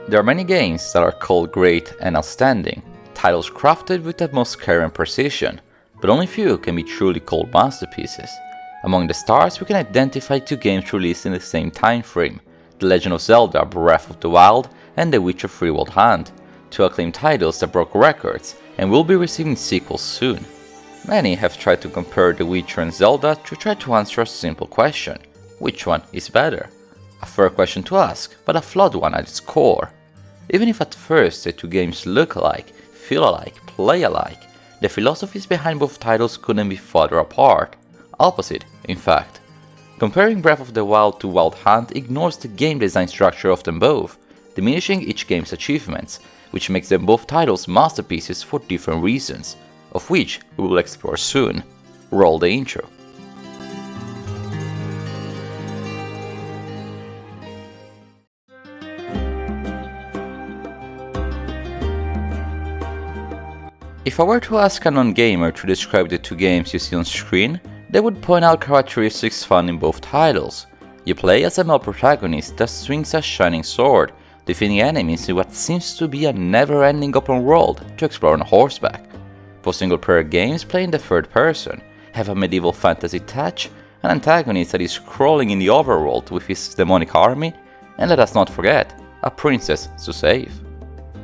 There are many games that are called great and outstanding, titles crafted with utmost care and precision, but only few can be truly called masterpieces. Among the stars we can identify two games released in the same time frame, The Legend of Zelda Breath of the Wild and The Witcher 3 Wild Hunt, two acclaimed titles that broke records and will be receiving sequels soon. Many have tried to compare The Witcher and Zelda to try to answer a simple question: which one is better? A fair question to ask, but a flawed one at its core. Even if at first the two games look alike, feel alike, play alike, the philosophies behind both titles couldn't be further apart. Opposite, in fact. Comparing Breath of the Wild to Wild Hunt ignores the game design structure of them both, diminishing each game's achievements, which makes them both titles masterpieces for different reasons, of which we will explore soon. Roll the intro. If I were to ask a non-gamer to describe the two games you see on screen, they would point out characteristics found in both titles. You play as a male protagonist that swings a shining sword, defeating enemies in what seems to be a never-ending open world to explore on horseback. Both single-player games play in the third person, have a medieval fantasy touch, an antagonist that is crawling in the overworld with his demonic army, and let us not forget, a princess to save.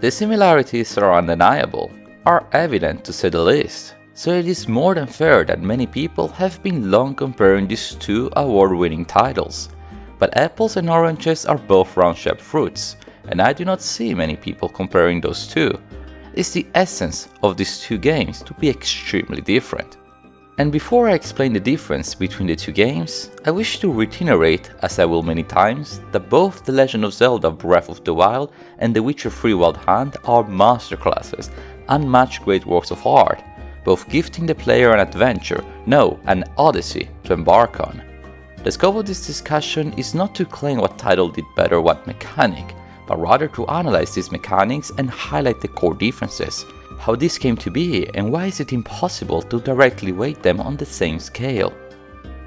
The similarities are undeniable, are evident to say the least, so it is more than fair that many people have been long comparing these two award-winning titles. But apples and oranges are both round-shaped fruits, and I do not see many people comparing those two. It's the essence of these two games to be extremely different. And before I explain the difference between the two games, I wish to reiterate, as I will many times, that both The Legend of Zelda Breath of the Wild and The Witcher 3 Wild Hunt are masterclasses, unmatched great works of art, both gifting the player an adventure, no, an odyssey to embark on. The scope of this discussion is not to claim what title did better what mechanic, but rather to analyze these mechanics and highlight the core differences, how this came to be and why is it impossible to directly weight them on the same scale.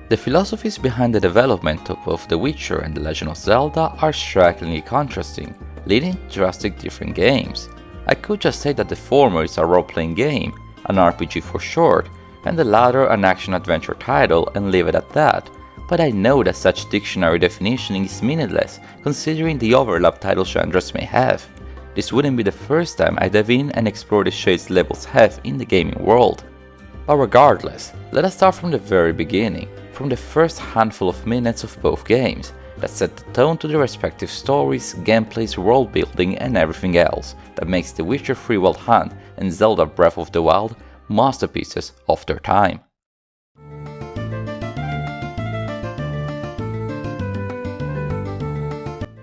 The philosophies behind the development of both The Witcher and The Legend of Zelda are strikingly contrasting, leading to drastic different games. I could just say that the former is a role-playing game, an RPG for short, and the latter an action-adventure title and leave it at that, but I know that such dictionary definitioning is meaningless considering the overlap title genres may have. This wouldn't be the first time I dive in and explore the shades levels have in the gaming world. But regardless, let us start from the very beginning, from the first handful of minutes of both games, that set the tone to the respective stories, gameplays, world building and everything else that makes The Witcher 3 Wild Hunt and Zelda Breath of the Wild masterpieces of their time.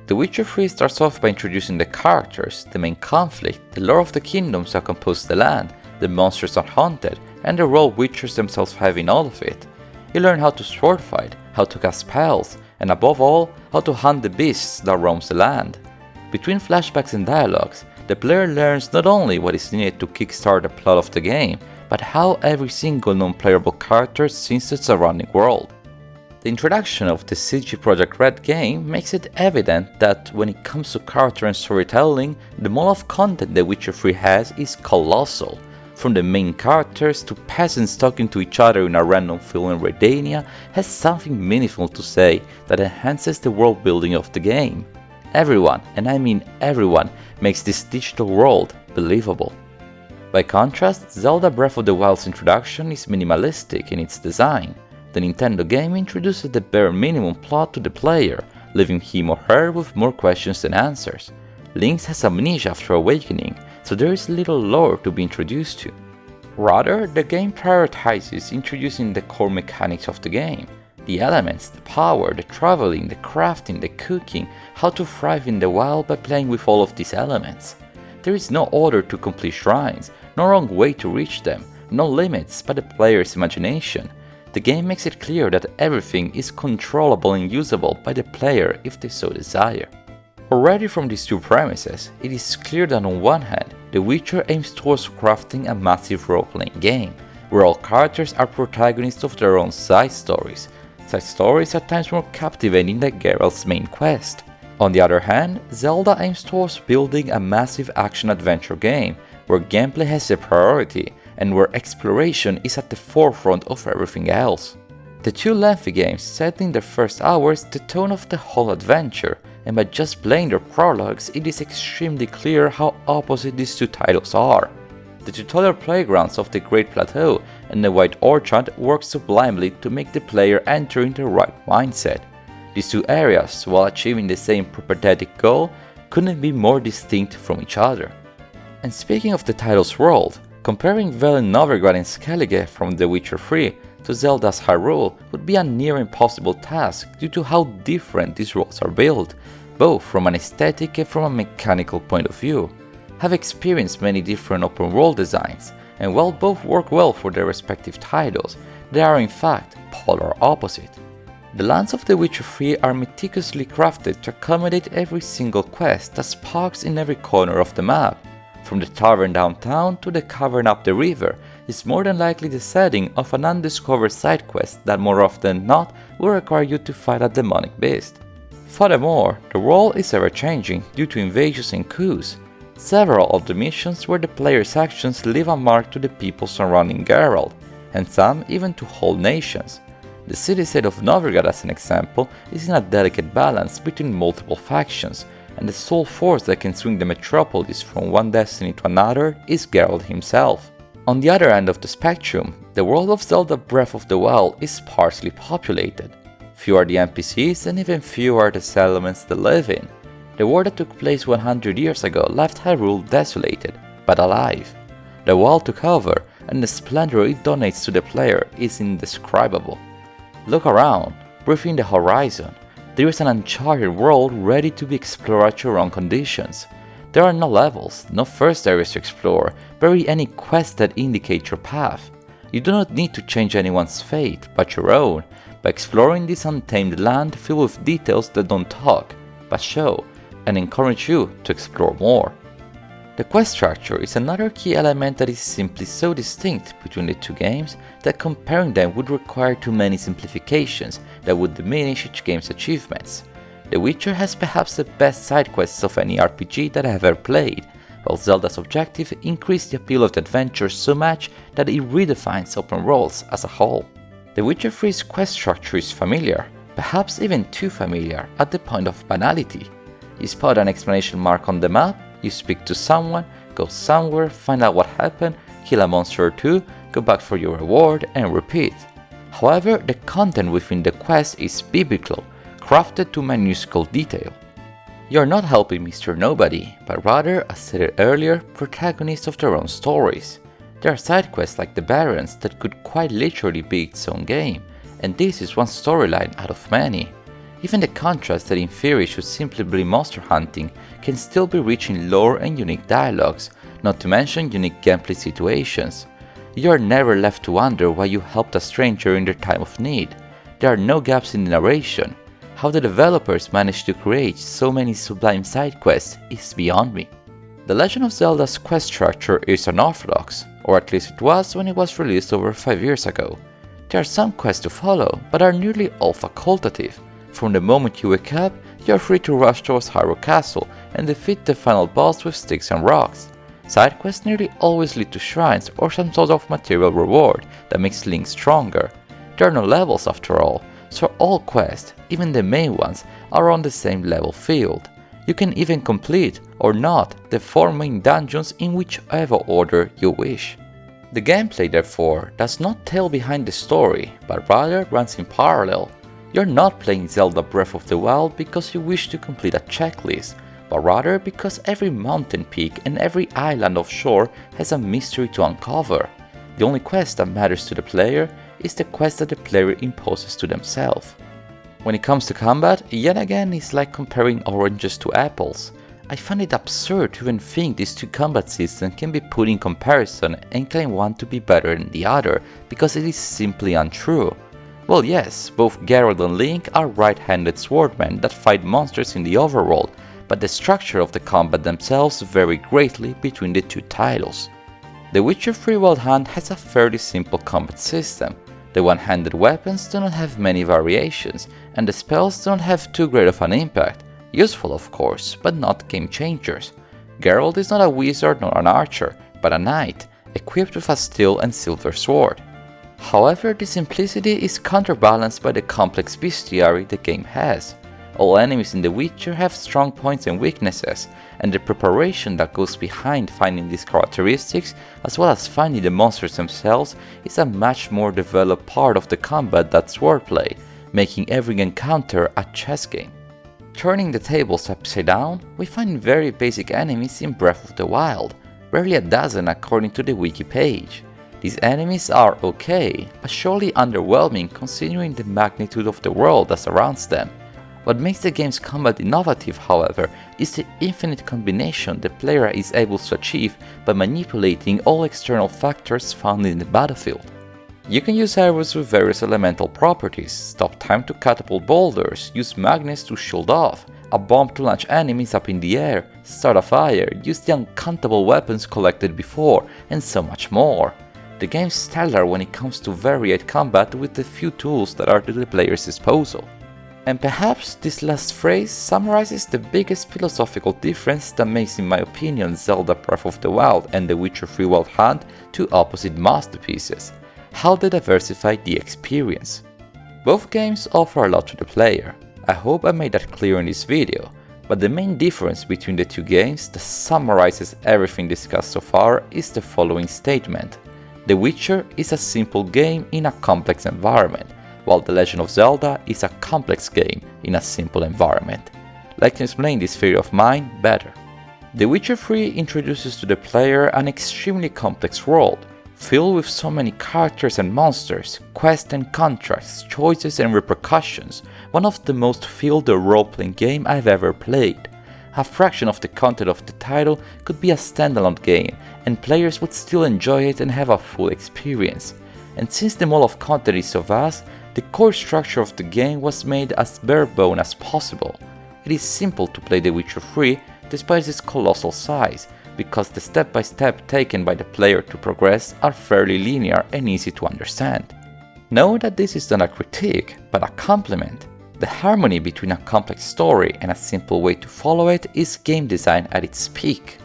The Witcher 3 starts off by introducing the characters, the main conflict, the lore of the kingdoms that compose the land, the monsters that haunted, and the role Witchers themselves have in all of it. You learn how to sword fight, how to cast spells, and above all, how to hunt the beasts that roams the land. Between flashbacks and dialogues, the player learns not only what is needed to kickstart the plot of the game, but how every single non-playable character sees the surrounding world. The introduction of the CD Projekt Red game makes it evident that when it comes to character and storytelling, the amount of content The Witcher 3 has is colossal. From the main characters to peasants talking to each other in a random field in Redania has something meaningful to say that enhances the world building of the game. Everyone, and I mean everyone, makes this digital world believable. By contrast, Zelda Breath of the Wild's introduction is minimalistic in its design. The Nintendo game introduces the bare minimum plot to the player, leaving him or her with more questions than answers. Link has amnesia after awakening, so there is little lore to be introduced to. Rather, the game prioritizes introducing the core mechanics of the game. The elements, the power, the traveling, the crafting, the cooking, how to thrive in the wild by playing with all of these elements. There is no order to complete shrines, no wrong way to reach them, no limits but the player's imagination. The game makes it clear that everything is controllable and usable by the player if they so desire. Already from these two premises, it is clear that on one hand, The Witcher aims towards crafting a massive role-playing game, where all characters are protagonists of their own side stories at times more captivating than Geralt's main quest. On the other hand, Zelda aims towards building a massive action-adventure game where gameplay has a priority and where exploration is at the forefront of everything else. The two lengthy games set in their first hours the tone of the whole adventure, and by just playing their prologues it is extremely clear how opposite these two titles are. The tutorial playgrounds of the Great Plateau and the White Orchard work sublimely to make the player enter in the right mindset. These two areas, while achieving the same propedeutic goal, couldn't be more distinct from each other. And speaking of the title's world, comparing Velen-Novigrad Skellige from The Witcher 3 to Zelda's Hyrule would be a near impossible task due to how different these worlds are built, both from an aesthetic and from a mechanical point of view. Have experienced many different open world designs, and while both work well for their respective titles, they are in fact polar opposite. The lands of The Witcher 3 are meticulously crafted to accommodate every single quest that sparks in every corner of the map. From the tavern downtown to the cavern up the river is more than likely the setting of an undiscovered side quest that more often than not will require you to fight a demonic beast. Furthermore, the world is ever-changing due to invasions and coups. Several of the missions where the player's actions leave a mark to the people surrounding Geralt, and some even to whole nations. The city-state of Novigrad, as an example, is in a delicate balance between multiple factions, and the sole force that can swing the metropolis from one destiny to another is Geralt himself. On the other end of the spectrum, the world of Zelda Breath of the Wild is sparsely populated. Few are the NPCs and even fewer are the settlements they live in. The war that took place 100 years ago left Hyrule desolated, but alive. The wild took over, and the splendor it donates to the player is indescribable. Look around, breathe in the horizon. There is an uncharted world ready to be explored at your own conditions. There are no levels, no first areas to explore, barely any quests that indicate your path. You do not need to change anyone's fate, but your own, by exploring this untamed land filled with details that don't talk, but show, and encourage you to explore more. The quest structure is another key element that is simply so distinct between the two games that comparing them would require too many simplifications that would diminish each game's achievements. The Witcher has perhaps the best side quests of any RPG that I have ever played, while Zelda's objective increased the appeal of the adventure so much that it redefines open worlds as a whole. The Witcher 3's quest structure is familiar, perhaps even too familiar at the point of banality. You spot an exclamation mark on the map, you speak to someone, go somewhere, find out what happened, kill a monster or two, go back for your reward, and repeat. However, the content within the quest is biblical, crafted to minuscule detail. You are not helping Mr. Nobody, but rather, as stated earlier, protagonists of their own stories. There are side quests like the Barons that could quite literally be its own game, and this is one storyline out of many. Even the contrast that in theory should simply be monster hunting can still be rich in lore and unique dialogues, not to mention unique gameplay situations. You are never left to wonder why you helped a stranger in their time of need. There are no gaps in the narration. How the developers managed to create so many sublime side quests is beyond me. The Legend of Zelda's quest structure is unorthodox, or at least it was when it was released over 5 years ago. There are some quests to follow, but are nearly all facultative. From the moment you wake up, you are free to rush towards Hyrule Castle and defeat the final boss with sticks and rocks. Side quests nearly always lead to shrines or some sort of material reward that makes Link stronger. There are no levels after all, so all quests, even the main ones, are on the same level field. You can even complete, or not, the 4 main dungeons in whichever order you wish. The gameplay, therefore, does not tell behind the story, but rather runs in parallel. You're not playing Zelda Breath of the Wild because you wish to complete a checklist, but rather because every mountain peak and every island offshore has a mystery to uncover. The only quest that matters to the player is the quest that the player imposes to themselves. When it comes to combat, yet again it's like comparing oranges to apples. I find it absurd to even think these two combat systems can be put in comparison and claim one to be better than the other, because it is simply untrue. Well, yes, both Geralt and Link are right-handed swordmen that fight monsters in the overworld, but the structure of the combat themselves vary greatly between the two titles. The Witcher 3 Wild Hunt has a fairly simple combat system. The one-handed weapons do not have many variations, and the spells do not have too great of an impact. Useful of course, but not game changers. Geralt is not a wizard nor an archer, but a knight, equipped with a steel and silver sword. However, this simplicity is counterbalanced by the complex bestiary the game has. All enemies in The Witcher have strong points and weaknesses, and the preparation that goes behind finding these characteristics, as well as finding the monsters themselves, is a much more developed part of the combat than swordplay, making every encounter a chess game. Turning the tables upside down, we find very basic enemies in Breath of the Wild, barely a dozen according to the wiki page. These enemies are okay, but surely underwhelming considering the magnitude of the world that surrounds them. What makes the game's combat innovative, however, is the infinite combination the player is able to achieve by manipulating all external factors found in the battlefield. You can use arrows with various elemental properties, stop time to catapult boulders, use magnets to shield off, a bomb to launch enemies up in the air, start a fire, use the uncountable weapons collected before, and so much more. The game's stellar when it comes to varied combat with the few tools that are at the player's disposal. And perhaps this last phrase summarizes the biggest philosophical difference that makes, in my opinion, Zelda Breath of the Wild and The Witcher 3 Wild Hunt two opposite masterpieces: how they diversify the experience. Both games offer a lot to the player. I hope I made that clear in this video, but the main difference between the two games that summarizes everything discussed so far is the following statement: The Witcher is a simple game in a complex environment, while The Legend of Zelda is a complex game in a simple environment. Let me explain this theory of mine better. The Witcher 3 introduces to the player an extremely complex world, filled with so many characters and monsters, quests and contracts, choices and repercussions, one of the most filled role-playing game I've ever played. A fraction of the content of the title could be a standalone game, and players would still enjoy it and have a full experience. And since the mall of content is so vast, the core structure of the game was made as bare-bone as possible. It is simple to play The Witcher 3 despite its colossal size, because the step-by-step taken by the player to progress are fairly linear and easy to understand. Know that this is not a critique, but a compliment. The harmony between a complex story and a simple way to follow it is game design at its peak.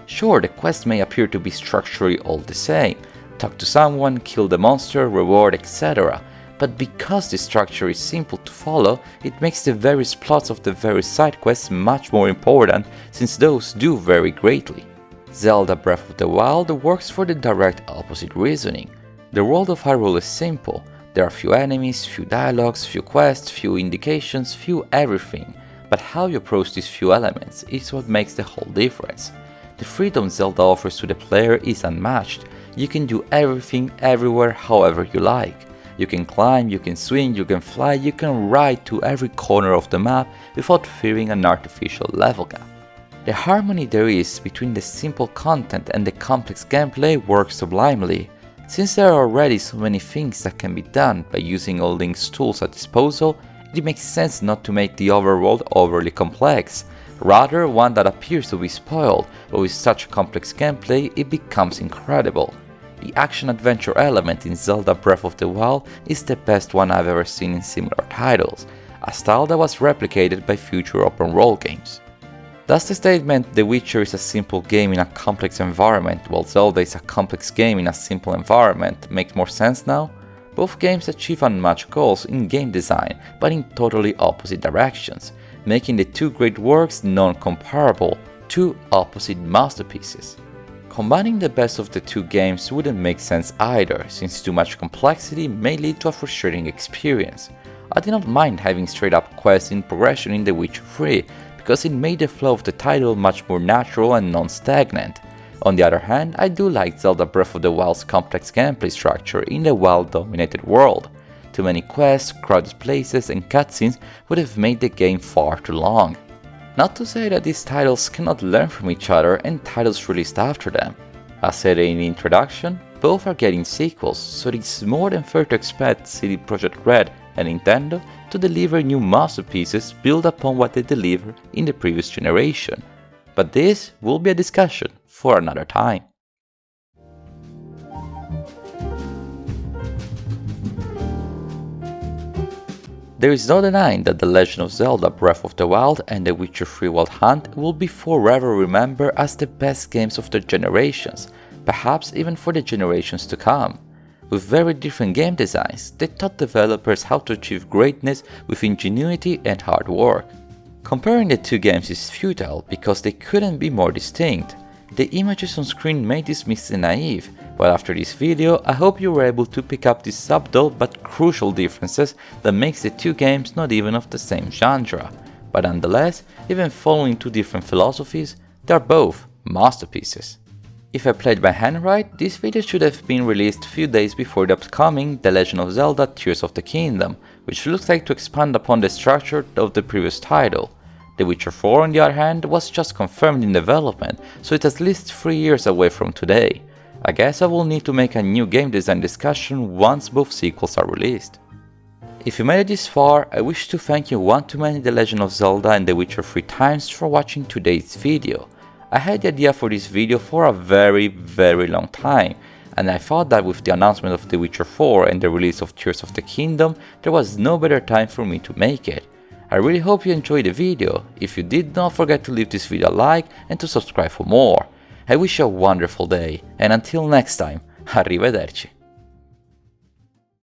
Sure, the quests may appear to be structurally all the same: talk to someone, kill the monster, reward, etc. But because the structure is simple to follow, it makes the various plots of the various side quests much more important, since those do vary greatly. Zelda Breath of the Wild works for the direct opposite reasoning. The world of Hyrule is simple. There are few enemies, few dialogues, few quests, few indications, few everything. But how you approach these few elements is what makes the whole difference. The freedom Zelda offers to the player is unmatched. You can do everything, everywhere, however you like. You can climb, you can swing, you can fly, you can ride to every corner of the map without fearing an artificial level gap. The harmony there is between the simple content and the complex gameplay works sublimely. Since there are already so many things that can be done by using all Link's tools at disposal, it makes sense not to make the overworld overly complex, rather one that appears to be spoiled, but with such complex gameplay it becomes incredible. The action-adventure element in Zelda Breath of the Wild is the best one I've ever seen in similar titles, a style that was replicated by future open-world games. Does the statement The Witcher is a simple game in a complex environment while Zelda is a complex game in a simple environment make more sense now? Both games achieve unmatched goals in game design, but in totally opposite directions, making the two great works non-comparable, two opposite masterpieces. Combining the best of the two games wouldn't make sense either, since too much complexity may lead to a frustrating experience. I did not mind having straight up quests in progression in The Witcher 3, because it made the flow of the title much more natural and non-stagnant. On the other hand, I do like Zelda Breath of the Wild's complex gameplay structure in the wild-dominated world. Too many quests, crowded places and cutscenes would have made the game far too long. Not to say that these titles cannot learn from each other and titles released after them. As said in the introduction, both are getting sequels, so it's more than fair to expect CD Projekt Red and Nintendo to deliver new masterpieces built upon what they delivered in the previous generation. But this will be a discussion for another time. There is no denying that The Legend of Zelda Breath of the Wild and The Witcher 3 Wild Hunt will be forever remembered as the best games of their generations, perhaps even for the generations to come. With very different game designs, they taught developers how to achieve greatness with ingenuity and hard work. Comparing the two games is futile because they couldn't be more distinct. The images on screen may dismiss the naive, but after this video I hope you were able to pick up these subtle but crucial differences that makes the two games not even of the same genre. But nonetheless, even following two different philosophies, they are both masterpieces. If I played my hand right, this video should have been released a few days before the upcoming The Legend of Zelda Tears of the Kingdom, which looks like to expand upon the structure of the previous title. The Witcher 4 on the other hand was just confirmed in development, so it's at least 3 years away from today. I guess I will need to make a new game design discussion once both sequels are released. If you made it this far, I wish to thank you one too many The Legend of Zelda and The Witcher 3 times for watching today's video. I had the idea for this video for a very long time, and I thought that with the announcement of The Witcher 4 and the release of Tears of the Kingdom, there was no better time for me to make it. I really hope you enjoyed the video. If you did, don't forget to leave this video a like and to subscribe for more. I wish you a wonderful day, and until next time, arrivederci.